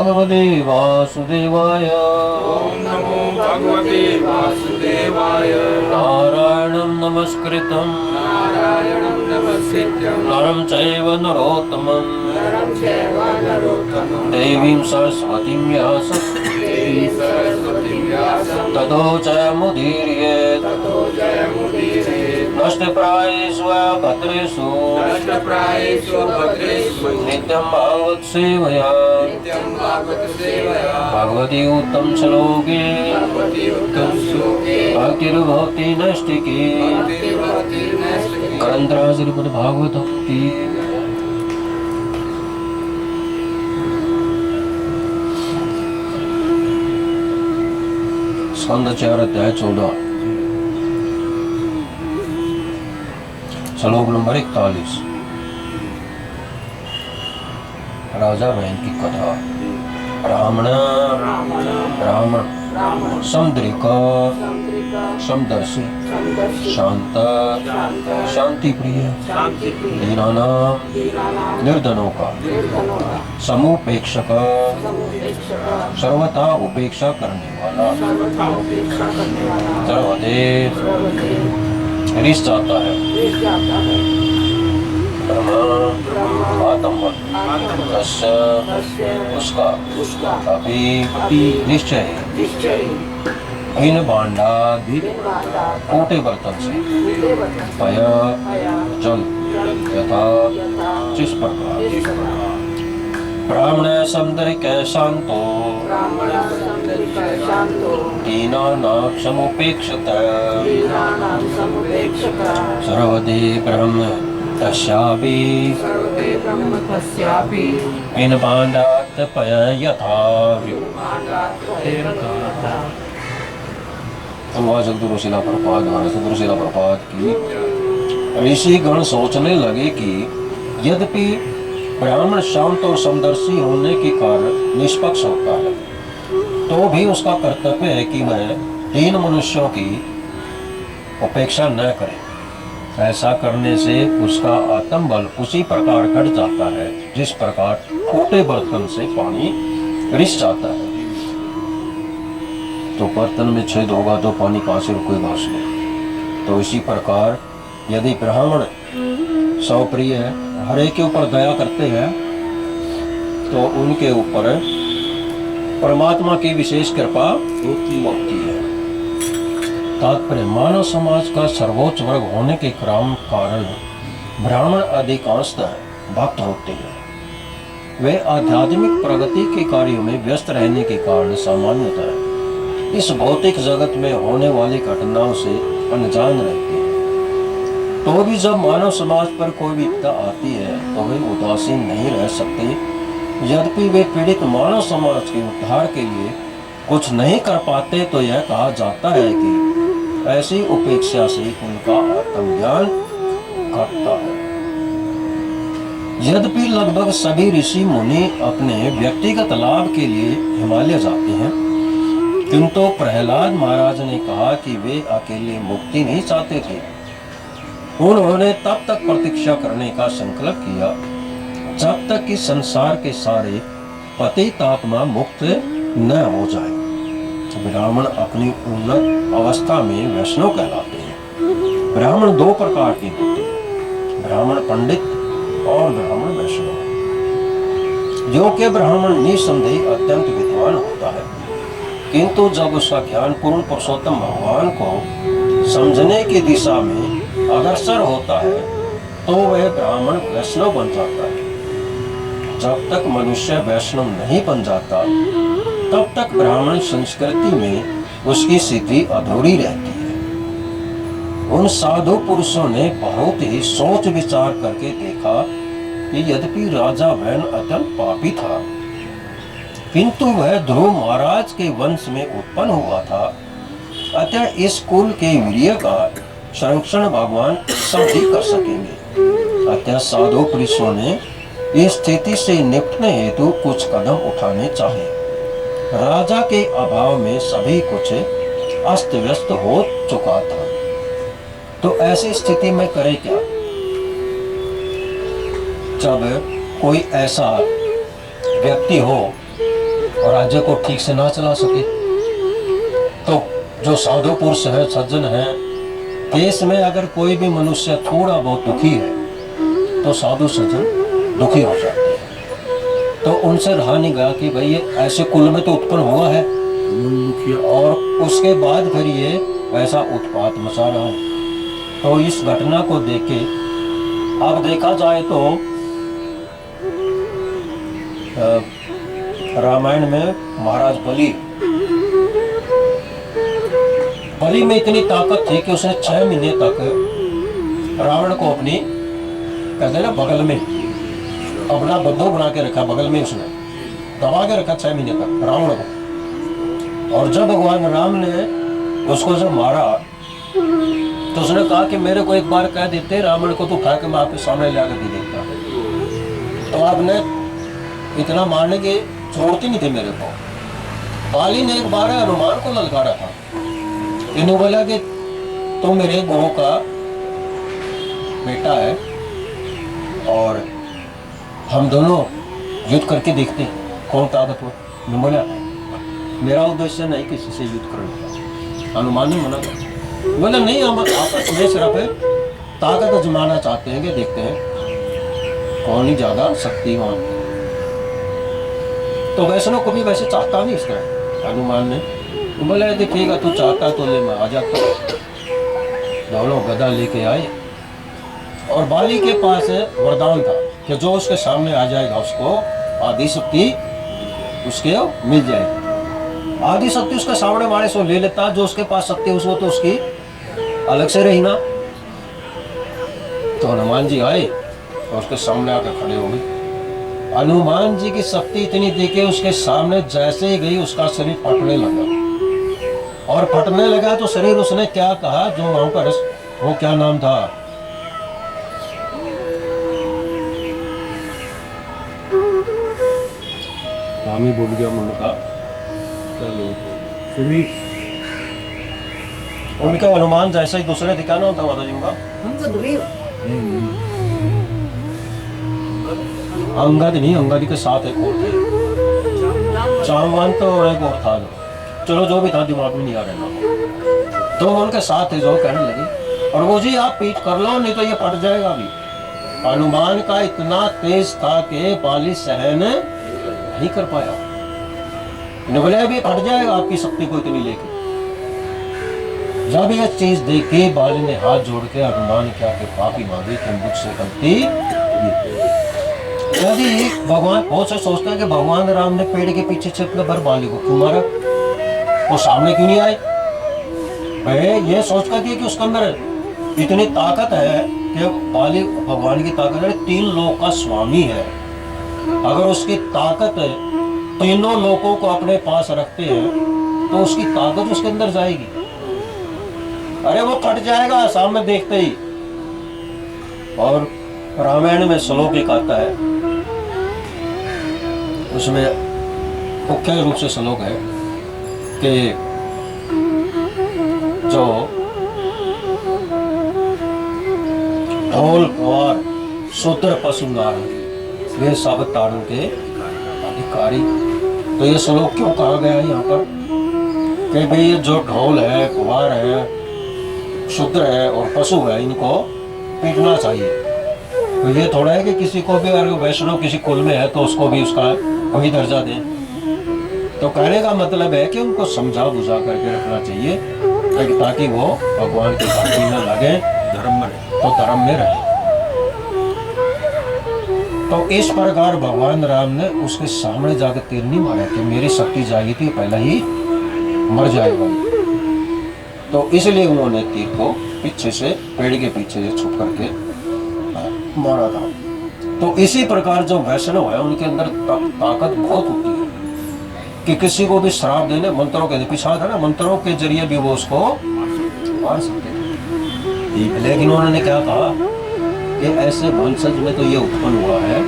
भगवते वासुदेवाय। ओम नमो भगवते वासुदेवाय। नारायणं नमस्कृतं नारायणं नमस्कृत्यं नरं चैव नरोत्तमं नरं चैव नरोत्तमं देवीं सरस्वतीं व्यासं देवीं सरस्वतीं व्यासं ततो जयमुदीरयेत्। ततो जयमुदीरयेत्। नष्टप्रायेषु भद्रेषु नष्टप्रायेषु भद्रेषु नित्यं भागवत सेवया नित्यं भागवत सेवया भगवती उत्तम श्लोके भगवती उत्तम श्लोके भक्तिर्भवति नैष्टिकी भक्तिर्भवति नैष्टिकी। ग्रंथराज श्रीमद् भागवत की। स्कंद 4 अध्याय 14 श्लोक नंबर 41। राजा बहन की कथा। ब्राह्मण समुद्रिक समदर्शी शांत शांति प्रिय दीनानां निर्धनों का समुपेक्षक सर्वथा उपेक्षा करने वाला सर्वदेव रिस जाता है। उसका अभी निश्चय हीन भांडा टूटे बर्तन से पय जल यथा जिस प्रकार ब्राह्मण समुद्रिक शांतो दीनानां समुपेक्षित सर्वदे ब्रह्म तस्यापि हीन भांडात् पय यथा। जगदुरु शिला प्रपात द्वारा सदगुरु शिला प्रपात की ऋषि गण सोचने लगे कि यद्यपि ब्राह्मण शांत और समदर्शी होने के कारण निष्पक्ष होता है तो भी उसका कर्तव्य है कि वह तीन मनुष्यों की उपेक्षा न करे। ऐसा करने से उसका आत्मबल उसी प्रकार घट जाता है जिस प्रकार टूटे बर्तन से पानी रिस जाता है। तो बर्तन में छेद होगा तो पानी कहाँ से रुकेगा उसमें। तो इसी प्रकार यदि ब्राह्मण स्वप्रिय है, हर एक के ऊपर दया करते हैं तो उनके ऊपर परमात्मा की विशेष कृपा होती है। तात्पर्य मानव समाज का सर्वोच्च वर्ग होने के कारण ब्राह्मण अधिकांशतः भक्त होते हैं। वे आध्यात्मिक प्रगति के कार्यों में व्यस्त रहने के कारण सामान्यतः इस भौतिक जगत में होने वाली घटनाओं से अनजान रहते हैं। तो भी जब मानव समाज पर कोई विपदा आती है तो वे उदासीन नहीं रह सकते। यद्यपि वे पीड़ित मानव समाज के उद्धार के लिए कुछ नहीं कर पाते तो यह कहा जाता है कि ऐसी उपेक्षा से उनका आत्मज्ञान घटता है। यद्यपि लगभग सभी ऋषि मुनि अपने व्यक्तिगत लाभ के लिए हिमालय जाते हैं, किंतु प्रहलाद महाराज ने कहा कि वे अकेले मुक्ति नहीं चाहते थे। उन्होंने तब तक प्रतीक्षा करने का संकल्प किया जब तक कि संसार के सारे पतित आत्मा मुक्त न हो जाए। ब्राह्मण अपनी उन्नत अवस्था में वैष्णव कहलाते हैं। ब्राह्मण दो प्रकार के होते हैं, ब्राह्मण पंडित और ब्राह्मण वैष्णव। जो कि ब्राह्मण निसंदेह अत्यंत विद्वान होता है, किंतु जब उसका ज्ञान पूर्ण पुरुषोत्तम भगवान को समझने की दिशा में अग्रसर होता है तो वह ब्राह्मण वैष्णव बन जाता है। जब तक मनुष्य वैष्णव नहीं बन जाता तब तक ब्राह्मण संस्कृति में उसकी स्थिति अधूरी रहती है। उन साधु पुरुषों ने बहुत ही सोच विचार करके देखा कि यद्यपि राजा वैन अत्यंत पापी था, किंतु वह ध्रुव महाराज के वंश में उत्पन्न हुआ था, अतः इस कुल के वीर्य का संरक्षण भगवान सब ही कर सकेंगे। अतः साधु पुरुषों ने इस स्थिति से निपटने हेतु कुछ कदम उठाने चाहिए। राजा के अभाव में सभी कुछ अस्त व्यस्त हो चुका था, तो ऐसी स्थिति में करे क्या। जब कोई ऐसा व्यक्ति हो और राज्य को ठीक से ना चला सके, तो जो साधु पुरुष है, सज्जन है, देश में अगर कोई भी मनुष्य थोड़ा बहुत दुखी है तो साधु सज्जन दुखी हो जाते हैं। तो उनसे रहा नहीं गया कि भाई ये ऐसे कुल में तो उत्पन्न हुआ है और उसके बाद फिर ये ऐसा उत्पात मचा रहा है। तो इस घटना को देख के अब देखा जाए तो रामायण में महाराज बलि में इतनी ताकत थी कि उसने 6 महीने तक रावण को अपनी कहते ना बगल में अपना बंधु बना के रखा, बगल में उसने दबा के रखा 6 महीने तक रावण को। और जब भगवान राम ने उसको जब मारा तो उसने कहा कि मेरे को एक बार कह देते रावण को तो उठा के मैं आपके सामने ले आकर दे देता। तो आपने इतना मारने की छोड़ती नहीं थे मेरे को। बाली ने एक बार हनुमान को ललकारा था, इन्होंने बोला कि तुम मेरे गुरु का बेटा है और हम दोनों युद्ध करके देखते हैं कौन ताकतवर। मैं बोला मेरा उद्देश्य नहीं किसी से युद्ध करने का। हनुमान ने मना कर बोला नहीं, हम आपस में सिर्फ ताकत जमाना चाहते हैं कि देखते हैं कौन ही ज्यादा शक्तिमान। तो वैष्णव को भी वैसे चाहता नहीं इसका। हनुमान ने बोला यदि ठीक है तू चाहता तो ले, मैं आ जाता। दोनों गदा लेके आए और बाली के पास वरदान था कि जो उसके सामने आ जाएगा उसको आदि शक्ति उसके मिल जाएगी। आदि शक्ति उसके सामने वाले से ले लेता, जो उसके पास शक्ति उसको तो उसकी अलग से रही ना। तो हनुमान जी आए और उसके सामने आकर खड़े हो गए। हनुमान जी की शक्ति इतनी देखे उसके सामने जैसे ही गई उसका शरीर फटने लगा। और फटने लगा तो शरीर उसने क्या कहा, जो वहां पर वो क्या नाम था, नाम ही भूल गया उनका, उनका हनुमान जैसा ही दूसरे दिखाना होता माता जी का अंगद नहीं, अंगद के साथ एक और थे, जामवंत और एक और था, चलो जो भी था दिमाग में नहीं आ रहा। तो उनके साथ थे जो कहने लगे और वो जी आप पीठ कर लो नहीं तो ये फट जाएगा अभी। हनुमान का इतना तेज था कि बाली सहन नहीं कर पाया। बोले अभी फट जाएगा आपकी शक्ति को इतनी लेके। जब यह चीज देख के बाली ने हाथ जोड़ के हनुमान क्या के पापी मांगी कि मुझसे गलती। यदि भगवान बहुत से सोचते हैं कि भगवान राम ने पेड़ के पीछे छिपकर भर बाली को क्यों मारा, वो सामने क्यों नहीं आए। भाई ये सोच कर कि उसके अंदर इतनी ताकत है कि बाली भगवान की ताकत है, 3 लोक का स्वामी है। अगर उसकी ताकत तीनों लोगों को अपने पास रखते हैं तो उसकी ताकत उसके अंदर जाएगी। अरे वो फट जाएगा सामने देखते ही। और रामायण में श्लोक एक आता है, उसमें मुख्य रूप से श्लोक है कि जो ढोल कुंवर शूद्र पशु नार वे सब तारों के अधिकारी। तो ये श्लोक क्यों कहा गया है यहाँ पर कि भाई जो ढोल है, कुंवर है, शूद्र है और पशु है, इनको पीटना चाहिए। तो ये थोड़ा है कि किसी को भी अगर वैष्णव किसी कुल में है तो उसको भी उसका वही दर्जा दें। तो कहने का मतलब है कि उनको समझा बुझा करके रखना चाहिए ताकि वो भगवान की बात न लगे, धर्म में तो धर्म में रहे। तो इस प्रकार भगवान राम ने उसके सामने जाकर तीर नहीं मारा कि मेरी शक्ति जाएगी थी पहले ही मर जाएगा। तो इसलिए उन्होंने तीर को पीछे से पेड़ के पीछे से छुप करके मारा था। तो इसी प्रकार जो वैष्णव है उनके अंदर ताकत बहुत होती है कि किसी को भी श्राप देने, मंत्रों के पिछड़ा था ना, मंत्रों के जरिए भी वो उसको मार सकते हैं। लेकिन उन्होंने क्या कहा कि ऐसे वंशज में तो ये उत्पन्न हुआ है,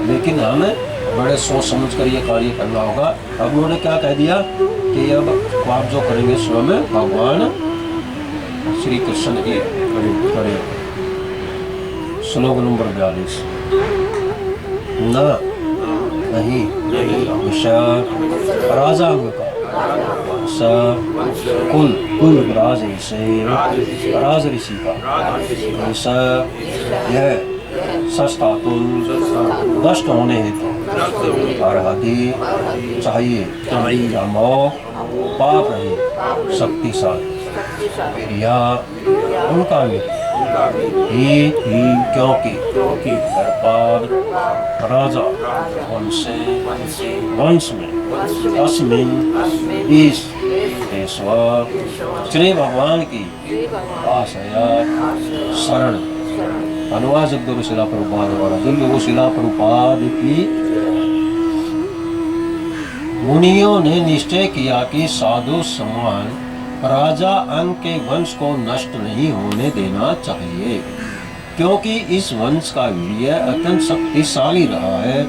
लेकिन हमें बड़े सोच समझ कर ये कार्य करना होगा। अब उन्होंने क्या कह दिया कि अब आप जो करेंगे स्वयं भगवान श्री कृष्ण की करें। श्लोक नंबर 42 ना नहीं वंश राजांग का वंश कुल राज ऋषि का वंश यह सस्तातुल दष्ट होने हेतु अर्हति चाहिए अमोघ पाप रहे शक्तिशाली या उनका ही क्योंकि गर्भाद राजा वंश में अस्मिन इस श्री भगवान की आशया शरण। अनुवाद गुरु शिला प्रभुपाद द्वारा दिव्य शिला प्रभुपाद की मुनियों ने निश्चय किया कि साधु समान राजा अंग के वंश को नष्ट नहीं होने देना चाहिए, क्योंकि इस वंश का वीर्य अत्यंत शक्तिशाली रहा है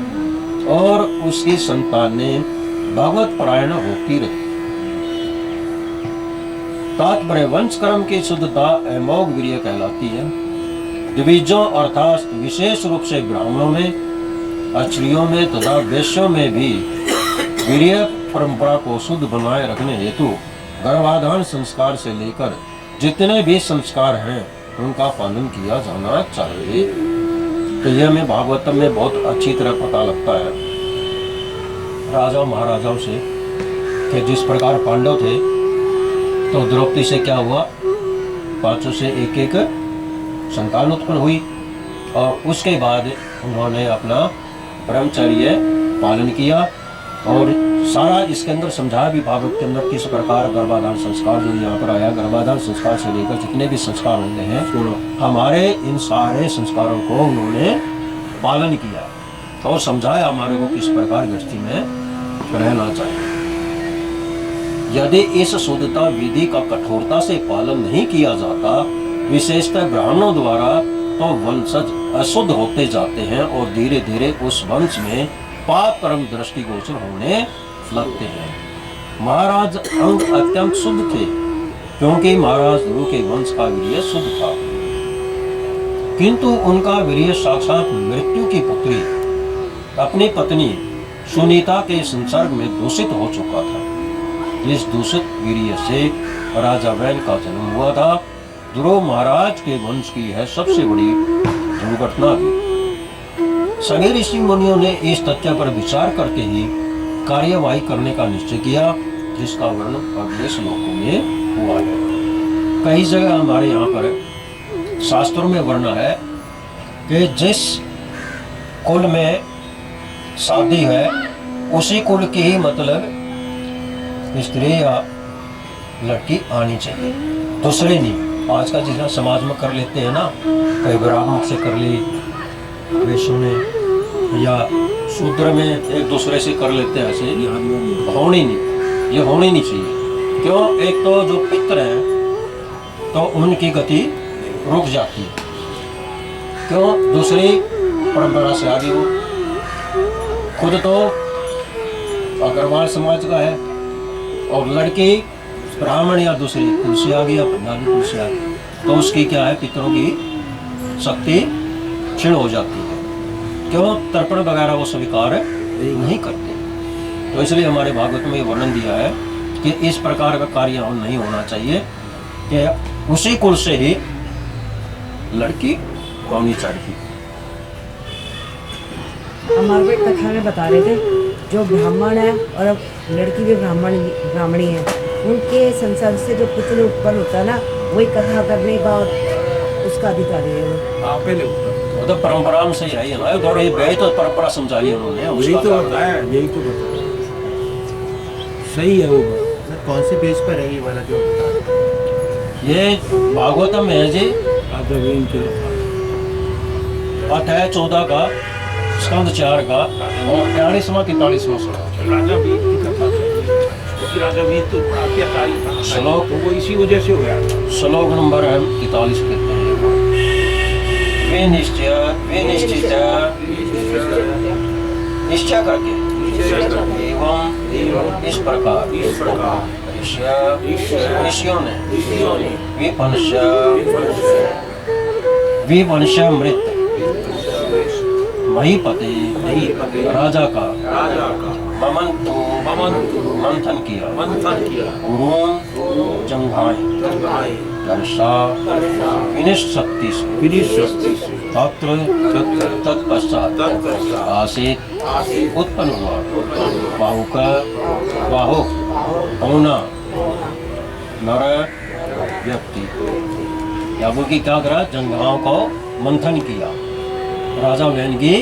और उसकी संतानें भगवत परायण होती रही। तात्पर्य वंश कर्म की शुद्धता अमोघ वीर्य कहलाती है। द्विजों अर्थात विशेष रूप से ब्राह्मणों में, क्षत्रियों में तथा वैश्यों में भी वीर्य परंपरा को शुद्ध बनाए रखने हेतु गर्भाधान संस्कार से लेकर जितने भी संस्कार हैं उनका पालन किया जाना चाहिए। तो यह हमें भागवतम में बहुत अच्छी तरह पता लगता है राजा महाराजाओं से कि जिस प्रकार पांडव थे तो द्रौपदी से क्या हुआ, पांचों से एक एक संतान उत्पन्न हुई और उसके बाद उन्होंने अपना ब्रह्मचर्य पालन किया और सारा इसके अंदर समझाया भी भागवत के अंदर किस प्रकार गर्भाधान संस्कार जो यहाँ पर आया, गर्भाधान संस्कार से लेकर जितने भी संस्कार होते हैं हमारे इन सारे संस्कारों को उन्होंने पालन किया और समझाया हमारे को किस प्रकार गृहस्थी में रहना चाहिए। यदि इस शुद्धता विधि का कठोरता से पालन नहीं किया जाता, विशेषतः ब्राह्मणों द्वारा, तो वंशज अशुद्ध होते जाते हैं और धीरे धीरे उस वंश में पाप कर्म दृष्टिगोचर होने लगते हैं। महाराज अंग अत्यंत शुद्ध थे क्योंकि महाराज ध्रुव के वंश का वीर्य शुद्ध था, किंतु उनका वीर्य साक्षात मृत्यु की पुत्री अपनी पत्नी सुनीता के संसर्ग में दूषित हो चुका था। इस दूषित वीर्य से राजा वैन का जन्म हुआ था। ध्रुव महाराज के वंश की है सबसे बड़ी दुर्घटना भी। सभी ऋषि मुनियों ने इस तथ्य पर विचार करके ही कार्यवाही करने का निश्चय किया, जिसका वर्णन अगले श्लोकों में हुआ है। कई जगह हमारे यहाँ पर शास्त्रों में वर्णन है कि जिस कुल में शादी है उसी कुल की ही मतलब स्त्री या लड़की आनी चाहिए, दूसरे नहीं। आज का जितना समाज में कर लेते हैं ना, कई ब्राह्मण से कर ली, वैश्य ने या शूद्र में एक दूसरे से कर लेते हैं, ऐसे होनी नहीं, ये होनी नहीं चाहिए। क्यों? एक तो जो पितर हैं तो उनकी गति रुक जाती है, क्यों? दूसरी परंपरा से आगे वो खुद तो अग्रवाल समाज का है और लड़की ब्राह्मण या दूसरी कुल से आ गई या पंजाबी कुल से आ गई, तो उसकी क्या है, पितरों की शक्ति क्षीण हो जाती है। क्यों? तर्पण वगैरह वो स्वीकार नहीं करते। तो इसलिए हमारे भागवत में वर्णन दिया है कि इस प्रकार का कार्य नहीं होना चाहिए, कि उसी कुल से ही लड़की होनी चाहिए। हमारे कथा में बता रहे थे जो ब्राह्मण है और लड़की भी ब्राह्मणी है, उनके संसार से जो पुत्र उत्पन्न होता है ना, वही कथा करने का उसका अधिकारी है वो। तो परंपरा में सही है ना, थोड़ी यही तो परंपरा समझाई उन्होंने, यही तो बताया, यही तो बताया, सही है वो। कौन से पेज पर है ये वाला जो बता रहे? ये भागवतम में है जी, अध्याय 14 का, स्कंद 4 का और 43वां 43वां श्लोक, वो इसी वजह से हो गया। श्लोक नंबर है 43 कहते हैं। वे निश्चित निश्चय करके एवं इस प्रकार ऋषियों ने विवंश मृत महीपति राजा का राजा का ममंतो मंथन किया मंथन किया, गुरुओं जंघाएं गंगाएं दर्शा विनिष्ट शक्ति से विधि शक्ति से तत्र तत्पश्चात तत्पश्चात आसित आसित उत्पन्न हुआ बाहुक बाहुक होना नर व्यक्ति या वो की क्या करा जंघाओं को मंथन किया। राजा वैन की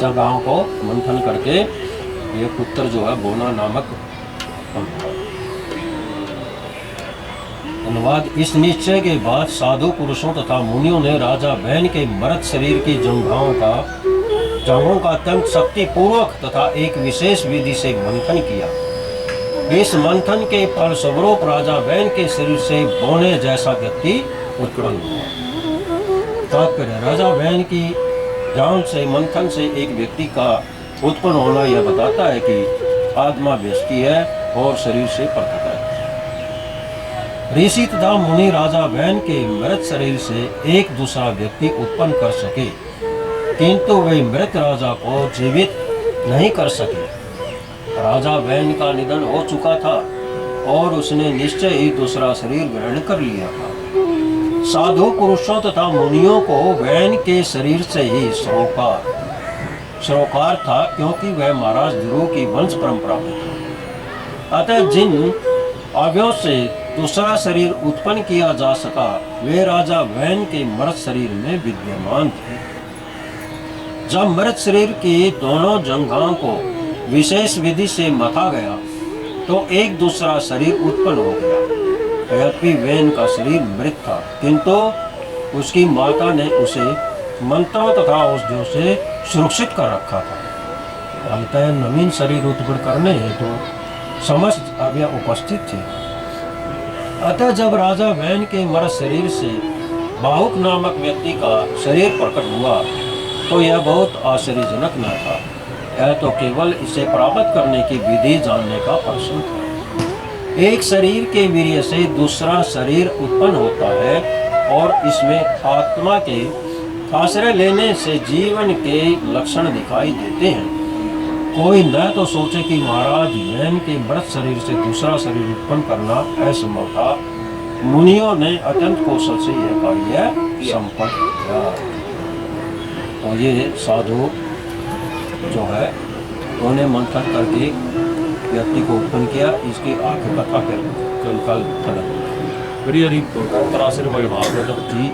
जंघाओं को मंथन करके ये पुत्र जो है बोना नामक अनुवाद। इस निश्चय के बाद साधु पुरुषों तथा मुनियों ने राजा वैन के मृत शरीर की जंघाओं का अत्यंत शक्ति पूर्वक तथा एक विशेष विधि से मंथन किया। इस मंथन के फलस्वरूप राजा वैन के शरीर से बोने जैसा व्यक्ति उत्पन्न हुआ। तात्पर्य राजा वैन की जान से मंथन से एक व्यक्ति का उत्पन्न होना यह बताता है कि आत्मा व्यष्टि है और शरीर से पृथक है। ऋषि तथा मुनि राजा वैन के मृत शरीर से एक दूसरा व्यक्ति उत्पन्न कर सके, किंतु वे मृत राजा को जीवित नहीं कर सके। राजा वैन का निधन हो चुका था और उसने निश्चय ही दूसरा शरीर ग्रहण कर लिया था। साधु पुरुषों तथा मुनियों को वैन के शरीर से ही सरोकार था, क्योंकि वह महाराज ध्रुव की वंश परंपरा में था। अतः जिन अवयवों से दूसरा शरीर उत्पन्न किया जा सका वे राजा वैन के मृत शरीर में विद्यमान थे। जब मृत शरीर की दोनों जंघाओं को विशेष विधि से मथा गया तो एक दूसरा शरीर उत्पन्न हो गया। यद्यपि वैन का शरीर मृत था, किंतु उसकी माता ने उसे मंत्रों तथा औषधियों से सुरक्षित कर रखा था। अतः नवीन शरीर उत्पन्न करने हेतु समस्त अवयव उपस्थित थे। अतः जब राजा वैन के मृत शरीर से बाहुक नामक व्यक्ति का शरीर प्रकट हुआ तो यह बहुत आश्चर्यजनक न था। यह तो केवल इसे प्राप्त करने की विधि जानने का प्रश्न था। एक शरीर के वीर्य से दूसरा शरीर उत्पन्न होता है और इसमें आत्मा के आश्रय लेने से जीवन के लक्षण दिखाई देते हैं। कोई न तो सोचे कि महाराज वैन के मृत शरीर से दूसरा शरीर उत्पन्न करना असंभव था। मुनियों ने अत्यंत कौशल से यह कार्य संपन्न किया। तो ये साधु जो है उन्होंने मंथन करके व्यक्ति को उत्पन्न किया। इसकी आगे कथा कल हरि हरि भाव जी